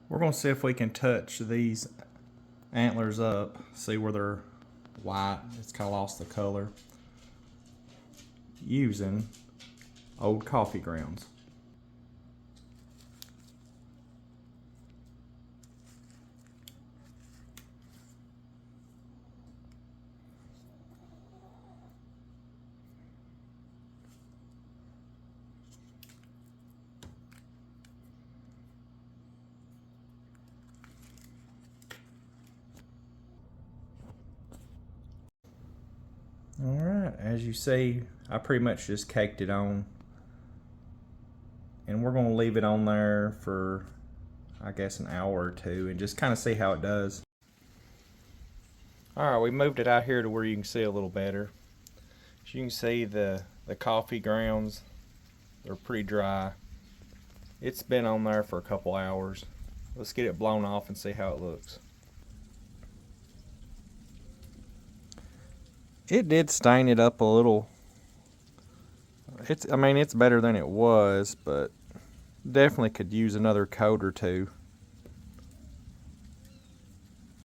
We're going to see if we can touch these antlers up, see where they're white, it's kind of lost the color, using old coffee grounds. Alright, as you see, I pretty much just caked it on. And we're going to leave it on there for, I guess, an hour or two and just kind of see how it does. Alright, we moved it out here to where you can see a little better. As you can see, the coffee grounds, they're pretty dry. It's been on there for a couple hours. Let's get it blown off and see how it looks. It did stain it up a little. I mean, it's better than it was, but definitely could use another coat or two.